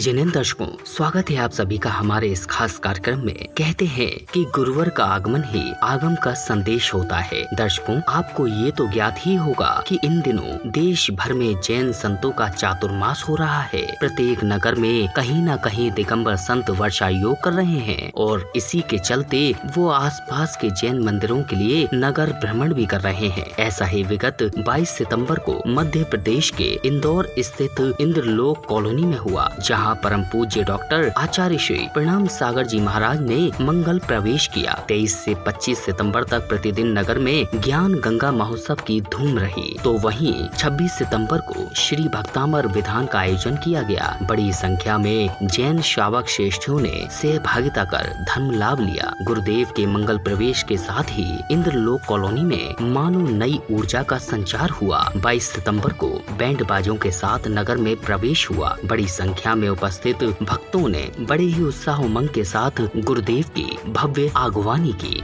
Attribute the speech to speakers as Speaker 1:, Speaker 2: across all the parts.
Speaker 1: जिनेन दर्शकों, स्वागत है आप सभी का हमारे इस खास कार्यक्रम में। कहते हैं कि गुरुवार का आगमन ही आगम का संदेश होता है। दर्शकों, आपको ये तो ज्ञात ही होगा कि इन दिनों देश भर में जैन संतों का चातुर्मास हो रहा है। प्रत्येक नगर में कहीं न कहीं दिगंबर संत वर्षा योग कर रहे हैं और इसी के चलते वो आसपास के जैन मंदिरों के लिए नगर भ्रमण भी कर रहे हैं। ऐसा ही विगत 22 सितंबर को मध्य प्रदेश के इंदौर स्थित इंद्रलोक कॉलोनी में हुआ, जहां परम पूज्य डॉक्टर आचार्य श्री प्रणाम सागर जी महाराज ने मंगल प्रवेश किया। 23 से 25 सितंबर तक प्रतिदिन नगर में ज्ञान गंगा महोत्सव की धूम रही। तो वहीं 26 सितंबर को श्री भक्तामर विधान का आयोजन किया गया। बड़ी संख्या में जैन श्रावक श्रेष्ठियों ने सहभागिता कर धर्म लाभ लिया। गुरुदेव के मंगल प्रवेश के साथ ही इंद्रलोक कॉलोनी में मानो नई ऊर्जा का संचार हुआ। 22 सितंबर को बैंड बाजों के साथ नगर में प्रवेश हुआ। बड़ी संख्या में उपस्थित भक्तों ने बड़े ही उत्साह उमंग के साथ गुरुदेव की भव्य आगवानी की।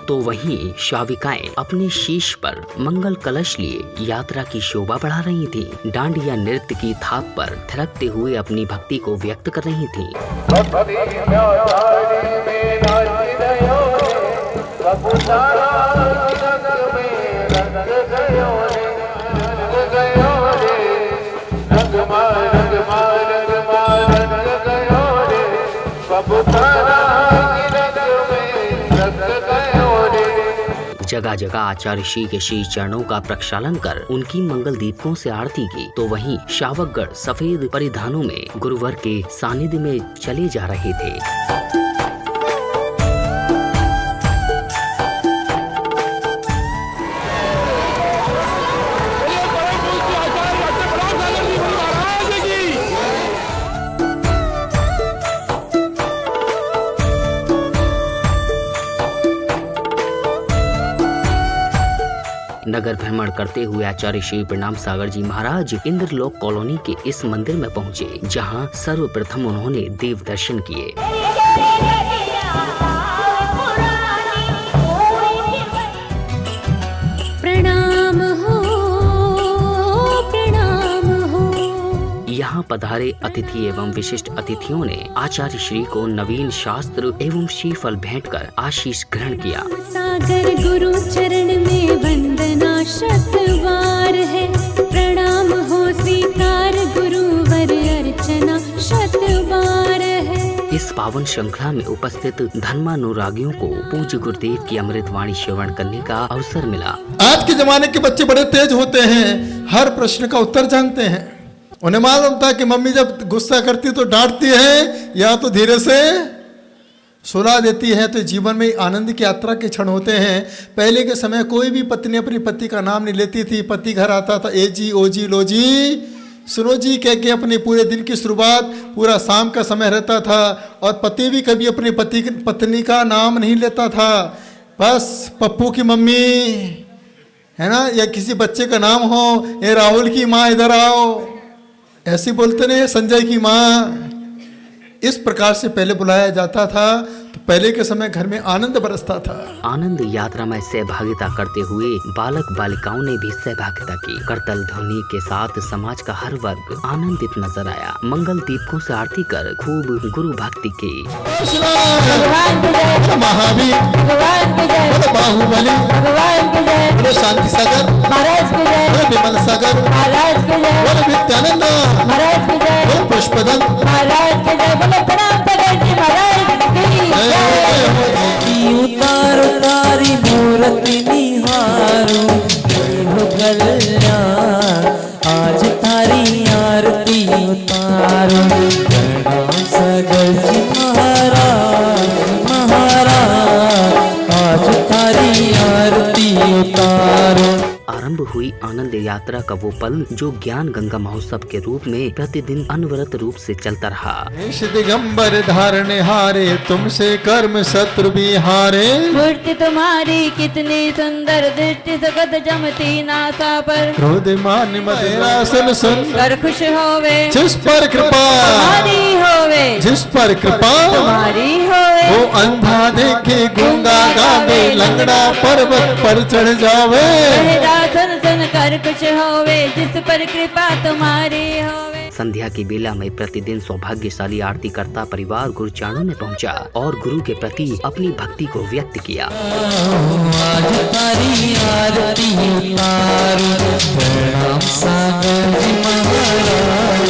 Speaker 1: तो वहीं श्राविकाएं अपने शीश पर मंगल कलश लिए यात्रा की शोभा बढ़ा रही थीं। डांडिया नृत्य की थाप पर थिरकते हुए अपनी भक्ति को व्यक्त कर रही थीं। जगह जगह आचार्य श्री के श्री चरणों का प्रक्षालन कर उनकी मंगल दीपकों से आरती की। तो वहीं श्रावकगण सफेद परिधानों में गुरुवर के सानिध्य में चले जा रहे थे। नगर भ्रमण करते हुए आचार्य श्री प्रणाम सागर जी महाराज इंद्रलोक कॉलोनी के इस मंदिर में पहुँचे, जहाँ सर्वप्रथम उन्होंने देव दर्शन किए।
Speaker 2: प्रणाम हो, प्रणाम हो।
Speaker 1: यहाँ पधारे अतिथि एवं विशिष्ट अतिथियों ने आचार्य श्री को नवीन शास्त्र एवं श्रीफल भेंट कर आशीष ग्रहण किया।
Speaker 2: सागर गुरु चरण में वंदना शतवार है, प्रणाम हो स्वीकार गुरुवर अर्चना शतवार है।
Speaker 1: इस पावन श्रृंखला में उपस्थित धर्मानुरागियों को पूज्य गुरुदेव की अमृत वाणी श्रवण करने का अवसर मिला।
Speaker 3: आज के जमाने के बच्चे बड़े तेज होते हैं, हर प्रश्न का उत्तर जानते हैं। उन्हें मालूम था कि मम्मी जब गुस्सा करती तो डांटती है या तो धीरे से सुला देती है। तो जीवन में आनंद की यात्रा के क्षण होते हैं। पहले के समय कोई भी पत्नी अपनी पति का नाम नहीं लेती थी। पति घर आता था, ए जी, ओ जी, लो जी, सुनो जी कह के अपने पूरे दिन की शुरुआत, पूरा शाम का समय रहता था। और पति भी कभी अपनी पत्नी का नाम नहीं लेता था। बस पप्पू की मम्मी है ना, या किसी बच्चे का नाम हो, ये राहुल की माँ इधर आओ, ऐसे बोलते नहीं, संजय की माँ। इस प्रकार से पहले बुलाया जाता था। तो पहले के समय घर में आनंद बरसता था।
Speaker 1: आनंद यात्रा में सहभागिता करते हुए बालक बालिकाओं ने भी सहभागिता की। करतल ध्वनि के साथ समाज का हर वर्ग आनंदित नजर आया। मंगल दीपकों से आरती कर खूब गुरु भक्ति की।
Speaker 3: महावीर, बाहुबली, शांति सागर, विमल सागर, नित्यानंद, पुष्पदल,
Speaker 4: उतारो तारी मूर्ति निहारो, हो कल्याण आज तारी आरती उतारो। प्रणाम सागर जी महाराज, महाराज आज तारी आरती उतारो।
Speaker 1: आरंभ आरंभ हुई आनंद यात्रा का वो पल जो ज्ञान गंगा महोत्सव के रूप में प्रतिदिन अनवरत रूप से चलता रहा।
Speaker 3: वेश दिगंबर धारने हारे, तुमसे कर्म शत्रु भी हारे।
Speaker 5: मूर्ति तुम्हारी कितनी सुंदर, दृष्टि सगत जमती नासा पर।
Speaker 3: क्रोध मान मदिरासन सुन,
Speaker 5: कर खुश होवे
Speaker 3: जिस पर कृपा
Speaker 5: तुम्हारी होवे,
Speaker 3: जिस पर कृपा
Speaker 5: तुम्हारी होवे।
Speaker 3: वो अंधा देखे गूंगा गावे, लंगड़ा पर्वत पर चढ़ जावे।
Speaker 5: बहरा सुन सुन कर खुश होवे, जिस पर कृपा तुम्हारी होवे।
Speaker 1: संध्या की बेला में प्रतिदिन सौभाग्यशाली आरती करता परिवार गुरुचरणों में पहुंचा और गुरु के प्रति अपनी भक्ति को व्यक्त किया।
Speaker 4: आज तारी आरती उतारो, प्रणाम सागर जी महाराज,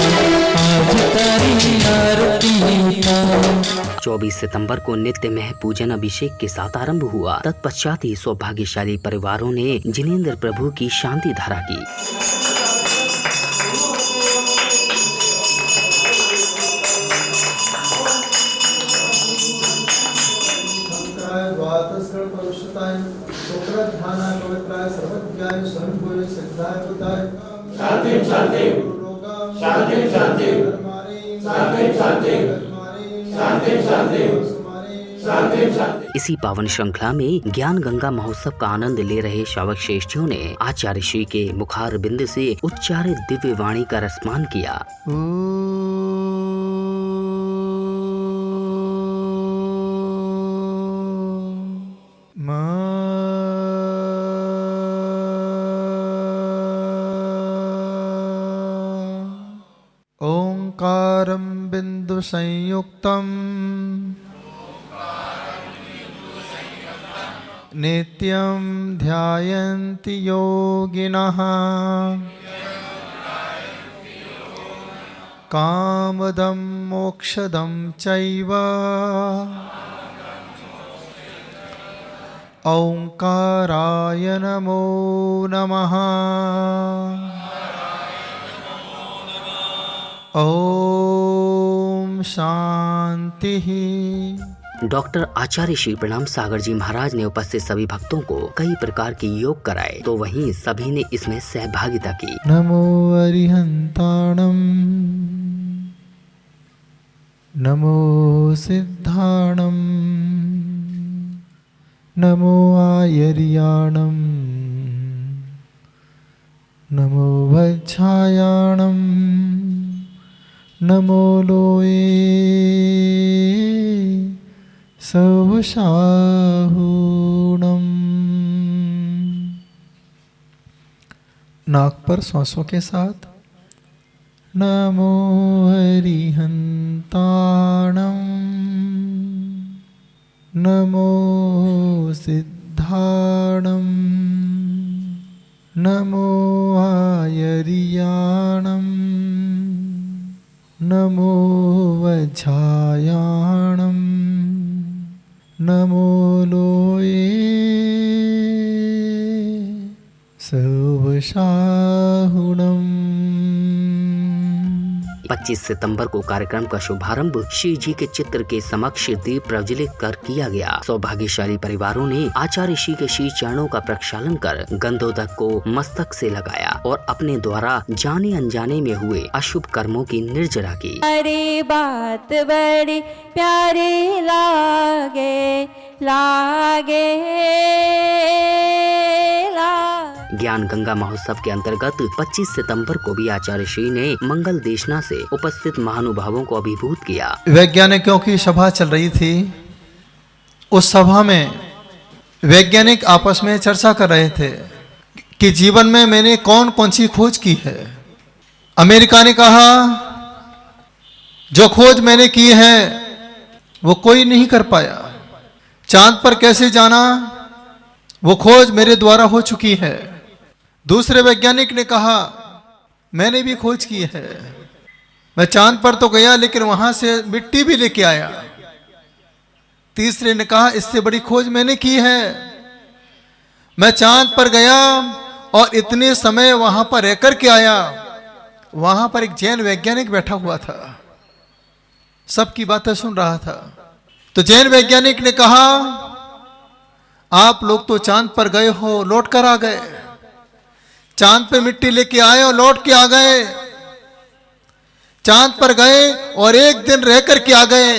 Speaker 4: आज तारी आरती उतारो।
Speaker 1: 24 सितंबर को नित्य मह पूजन अभिषेक के साथ आरंभ हुआ। तत्पश्चात ही सौभाग्यशाली परिवारों ने जिनेंद्र प्रभु की शांति धारा की। इसी पावन श्रृंखला में ज्ञान गंगा महोत्सव का आनंद ले रहे श्रावक श्रेष्ठियों ने आचार्य श्री के मुखार बिंद से उच्चारित दिव्य वाणी का रसपान किया।
Speaker 3: ओंकारं बिंदु संयुक्तम् नित्यं ध्यायन्ति योगिनः कामदं मोक्षदं चैव ओंकाराय नमो नमः। ओम शांति।
Speaker 1: डॉक्टर आचार्य श्री प्रणाम सागर जी महाराज ने उपस्थित सभी भक्तों को कई प्रकार के योग कराए, तो वहीं सभी ने इसमें सहभागिता की।
Speaker 3: नमो अरिहंताणं, नमो सिद्धाणं, नमो आयर्याणं, नमो वज्झायाणं, नमो लोये सवशाहूणम्। नाक पर सांसों के साथ नमो हरिहंताणं, नमो सिद्धाणं, नमो आयर्याणं, नमो वज्झायाणं, नमो लोये सवशाहूणम्।
Speaker 1: 25 सितंबर को कार्यक्रम का शुभारंभ श्री जी के चित्र के समक्ष दीप प्रज्वलित कर किया गया। सौभाग्यशाली परिवारों ने आचार्य श्री के श्री चरणों का प्रक्षालन कर गंधोदक को मस्तक से लगाया और अपने द्वारा जाने अनजाने में हुए अशुभ कर्मों की निर्जरा की।
Speaker 5: अरे बात बड़ी प्यारी लागे लागे
Speaker 1: ज्ञान गंगा महोत्सव के अंतर्गत 25 सितंबर को भी आचार्य श्री ने मंगल देशना से उपस्थित महानुभावों को अभिभूत किया।
Speaker 3: वैज्ञानिकों की सभा चल रही थी। उस सभा में वैज्ञानिक आपस में चर्चा कर रहे थे कि जीवन में मैंने कौन कौन सी खोज की है। अमेरिका ने कहा जो खोज मैंने की है वो कोई नहीं कर पाया। चांद पर कैसे जाना वो खोज मेरे द्वारा हो चुकी है। दूसरे वैज्ञानिक ने कहा मैंने भी खोज की है, मैं चांद पर तो गया लेकिन वहां से मिट्टी भी लेके आया। तीसरे ने कहा इससे बड़ी खोज मैंने की है, मैं चांद पर गया और इतने समय वहां पर रह कर के आया। वहां पर एक जैन वैज्ञानिक बैठा हुआ था, सबकी बातें सुन रहा था। तो जैन वैज्ञानिक ने कहा आप लोग तो चांद पर गए हो, लौट कर आ गए, चांद पे मिट्टी लेके आए और लौट के आ गए, चांद पर गए और एक दिन रह कर के आ गए।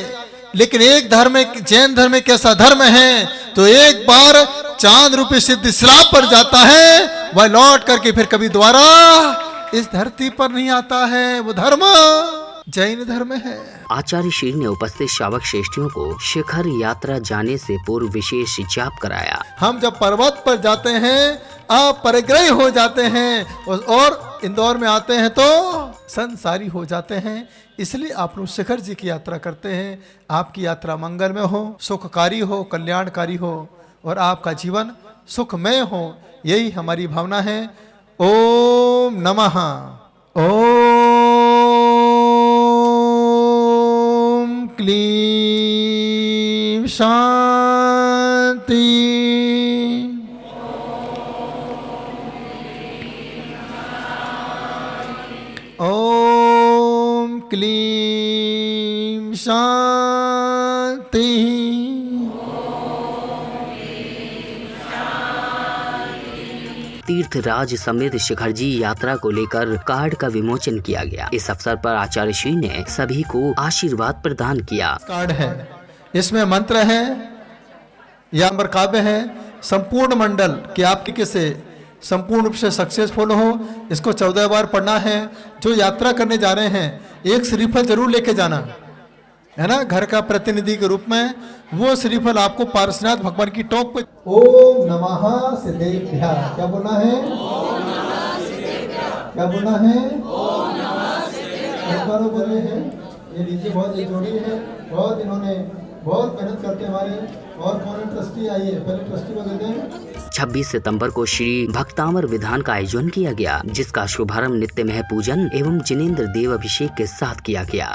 Speaker 3: लेकिन एक धर्म, जैन धर्म एक ऐसा धर्म है तो एक बार चांद रूपी सिद्ध श्राप पर जाता है, वह लौट करके फिर कभी दोबारा इस धरती पर नहीं आता है। वो धर्म जैन धर्म है।
Speaker 1: आचार्य श्री ने उपस्थित श्रावक श्रेष्ठियों को शिखर यात्रा जाने से पूर्व विशेष जाप कराया।
Speaker 3: हम जब पर्वत पर जाते हैं आप परिग्रही हो जाते हैं और इंदौर में आते हैं तो संसारी हो जाते हैं। इसलिए आप लोग शिखर जी की यात्रा करते हैं। आपकी यात्रा मंगलमय हो, सुखकारी हो, कल्याणकारी हो और आपका जीवन सुखमय हो, यही हमारी भावना है। ओम नमः। ओम क्लीं शांति। ओम क्लीं शांति।
Speaker 1: तीर्थराज समेत शिखरजी यात्रा को लेकर कार्ड का विमोचन किया गया। इस अवसर पर आचार्य श्री ने सभी को आशीर्वाद प्रदान किया।
Speaker 3: कार्ड है, इसमें मंत्र है या अमर काव्य है। संपूर्ण मंडल कि आप तरीके से संपूर्ण रूप से सक्सेसफुल हो, इसको 14 बार पढ़ना है। जो यात्रा करने जा रहे हैं एक श्रीफल जरूर लेके जाना है ना, घर का प्रतिनिधि के रूप में। वो श्रीफल आपको पारसनाथ भगवान की टोक पे ओम नमः सिद्धेभ्यः क्या बोलना है, क्या बोलना है, एक बार बोले हैं। ये लीजिए, बहुत ये जोड़ी है, बहुत इन्होंने बहुत मेहनत करते हमारे। और कौन ट्रस्टी आई है, पहले ट्रस्टी को दे दें।
Speaker 1: 26 सितंबर को श्री भक्तामर विधान का आयोजन किया गया, जिसका शुभारंभ नित्यमय पूजन एवं जिनेंद्र देव अभिषेक के साथ किया गया।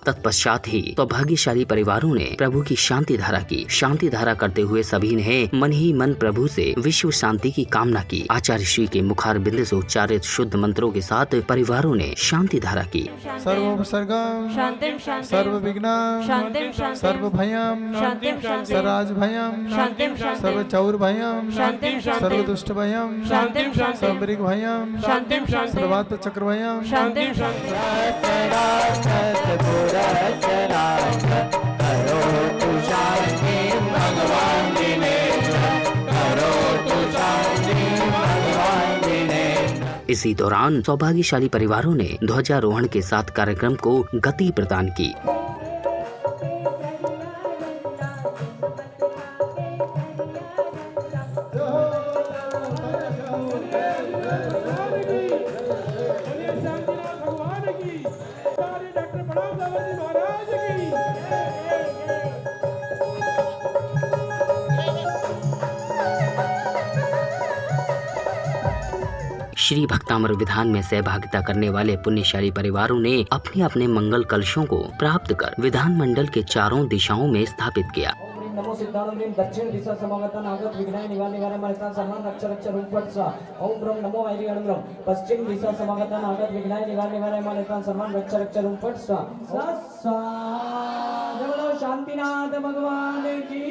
Speaker 1: तत्पश्चात ही सौभाग्यशाली परिवारों ने प्रभु की शांति धारा की। शांति धारा करते हुए सभी ने मन ही मन प्रभु से विश्व शांति की कामना की। आचार्य श्री के मुखार बिंद से उच्चारित शुद्ध मंत्रों के साथ परिवारों ने शांति धारा की।
Speaker 3: सर्वोपसर्गम
Speaker 5: शांतिं शांतिं
Speaker 3: सर्व विघ्नं
Speaker 5: शांतिं शांतिं
Speaker 3: सर्व भयं
Speaker 5: शांतिं शांतिं
Speaker 3: सराज भयं
Speaker 5: शांतिं शांतिं
Speaker 3: सर्व चौर भयं
Speaker 5: शांतिं शांतिं
Speaker 3: सर्व दुष्ट भयं
Speaker 5: शांतिं शांतिं
Speaker 3: सर्व मृग भयं
Speaker 5: शांतिं शांतिं
Speaker 3: सर्वात्म चक्र भयं
Speaker 5: शांतिं शांतिं
Speaker 1: इसी दौरान सौभाग्यशाली परिवारों ने ध्वजारोहण के साथ कार्यक्रम को गति प्रदान की। श्री भक्तामर विधान में सहभागिता करने वाले पुण्यशाली परिवारों ने अपने अपने मंगल कलशों को प्राप्त कर विधान मंडल के चारों दिशाओं में स्थापित किया।
Speaker 6: नमो सिद्धानंद दक्षिण दिशा समागता नागत विघ्नाय निवारण निवारण मरता सम्मान रक्ष रक्ष रूप फट स्वा ओम ब्रह्म नमो वैरी अणुब्रह्म पश्चिम दिशा समागता नागत विघ्नाय निवारण निवारण मरता सम्मान रक्ष रक्ष रूप फट स्वा सस्सा जय शांतिनाथ भगवान की।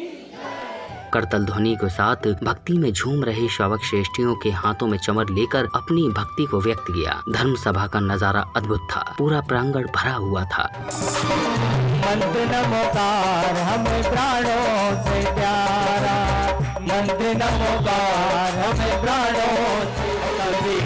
Speaker 1: करतल ध्वनि के साथ भक्ति में झूम रहे श्रावक श्रेष्ठियों के हाथों में चमर लेकर अपनी भक्ति को व्यक्त किया। धर्म सभा का नजारा अद्भुत था, पूरा प्रांगण भरा हुआ था।
Speaker 4: मंत्र नमोकार हमें प्राणों से प्यारा, मंत्र नमोकार हमें प्राणों से कभी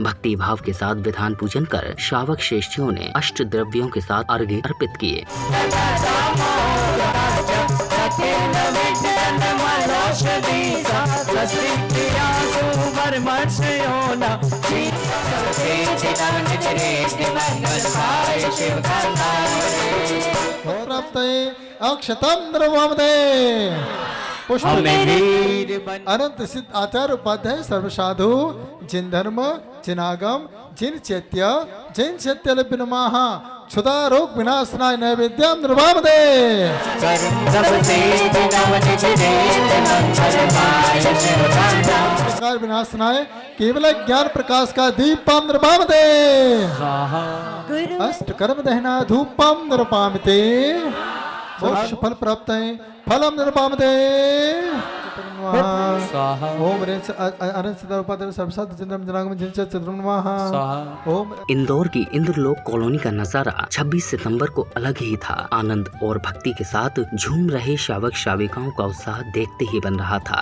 Speaker 1: भक्ति भाव के साथ विधान पूजन कर श्रावक श्रेष्ठियों ने अष्ट द्रव्यों के साथ अर्घ्य अर्पित किए।
Speaker 3: अक्षतम द्रवमदे पुष्प अनंत सिद्ध आचार्य उपाध्याय सर्व साधु जिन धर्म जिनागम जिन चैत्य जैन चैत्य नमः क्षुधा रोग विनाशनाय नैवेद्यम निर्वामदे विनाशनाय केवल ज्ञान प्रकाश का दीपम निर्वामदे अष्ट कर्म दहना धूपम निर्वामते मोक्ष फल प्राप्त है फलम निर्वामदे ओम ओम।
Speaker 1: इंदौर की इंद्रलोक कॉलोनी का नजारा 26 सितंबर को अलग ही था। आनंद और भक्ति के साथ झूम रहे श्रावक श्राविकाओं का उत्साह देखते ही बन रहा था।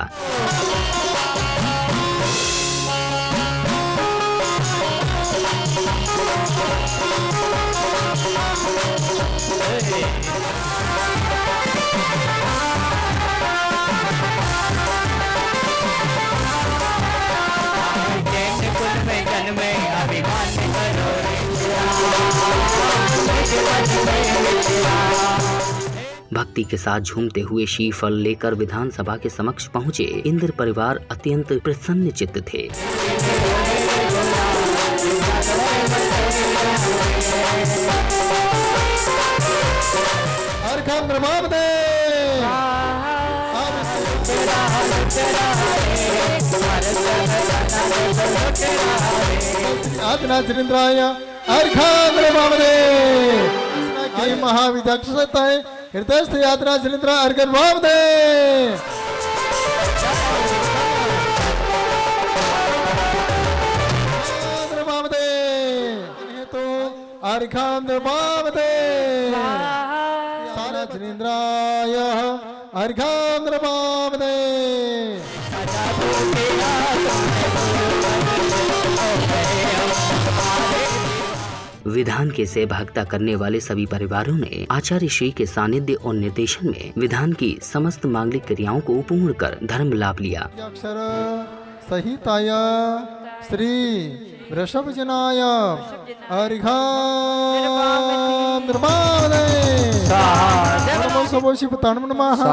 Speaker 1: भक्ति के साथ झूमते हुए श्रीफल लेकर विधानसभा के समक्ष पहुँचे इंद्र परिवार अत्यंत प्रसन्न चित्त थे।
Speaker 3: महाविदक्षता है हृदय से यात्रा सिलेंद्र अर्घन भाव दे तो अर्घाम भाव दे सारा सिलेंद्राय अर्घाम भाव दे।
Speaker 1: विधान के सहभागिता करने वाले सभी परिवारों ने आचार्य श्री के सानिध्य और निर्देशन में विधान की समस्त मांगलिक क्रियाओं को पूर्ण कर धर्म लाभ लिया।
Speaker 3: अक्षर सहिताय श्री वृषभ जनाय अर्घाम निर्माणे नमो सबोषि पताणम नमः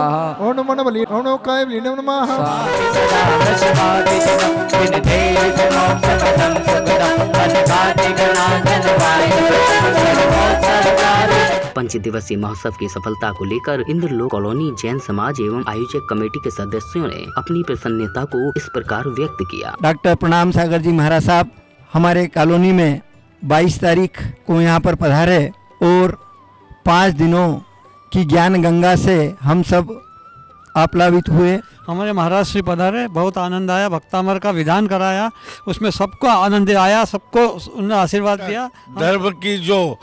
Speaker 3: ओम नमो बलि ओम नमो काय बलिनम नमः।
Speaker 1: पंच दिवसीय महोत्सव की सफलता को लेकर इंद्रलोक कॉलोनी जैन समाज एवं आयोजक कमेटी के सदस्यों ने अपनी प्रसन्नता को इस प्रकार व्यक्त किया।
Speaker 7: डॉक्टर प्रणाम सागर जी महाराज साहब हमारे कॉलोनी में 22 तारीख को यहाँ पर पधारे और 5 दिनों की ज्ञान गंगा से हम सब आप्लावित हुए।
Speaker 8: हमारे महाराज श्री पधारे, बहुत आनंद आया, भक्तामर का विधान कराया, उसमें सबको आनंद आया, सबको उन्होंने आशीर्वाद दिया।
Speaker 9: धर्म की जो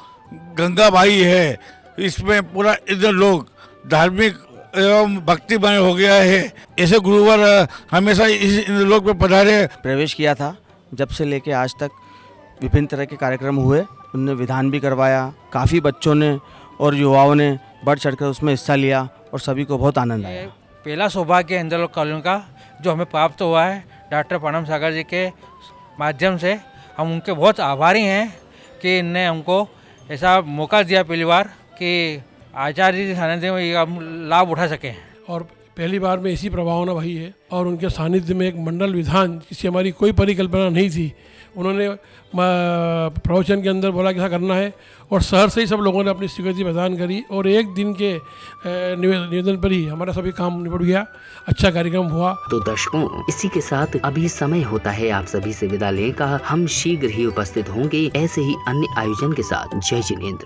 Speaker 9: गंगा भाई है इसमें पूरा इधर लोग धार्मिक एवं भक्तिमय हो गया है। ऐसे गुरुवर हमेशा इस लोक में पधारे।
Speaker 10: प्रवेश किया था जब से लेके आज तक विभिन्न तरह के कार्यक्रम हुए, उनने विधान भी करवाया, काफ़ी बच्चों ने और युवाओं ने बढ़ चढ़कर उसमें हिस्सा लिया और सभी को बहुत आनंद आया।
Speaker 11: पहला सौभाग्य इंद्रलोक कॉलोनी का जो हमें प्राप्त हुआ है डॉक्टर प्रणाम सागर जी के माध्यम से, हम उनके बहुत आभारी हैं कि इनने हमको ऐसा मौका दिया पहली बार कि आचार्य जी सानिध्य में हम लाभ उठा सकें।
Speaker 12: और पहली बार में इसी प्रभावना भाई है और उनके सानिध्य में एक मंडल विधान जिसकी हमारी कोई परिकल्पना नहीं थी, उन्होंने प्रवचन के अंदर बोला कैसा करना है और शहर से ही सब लोगों ने अपनी स्वीकृति प्रदान करी और एक दिन के निवेदन पर ही हमारा सभी काम निपट गया, अच्छा कार्यक्रम हुआ।
Speaker 1: तो दर्शकों, इसी के साथ अभी समय होता है आप सभी से विदा लेने का। हम शीघ्र ही उपस्थित होंगे ऐसे ही अन्य आयोजन के साथ। जय जिनेंद्र।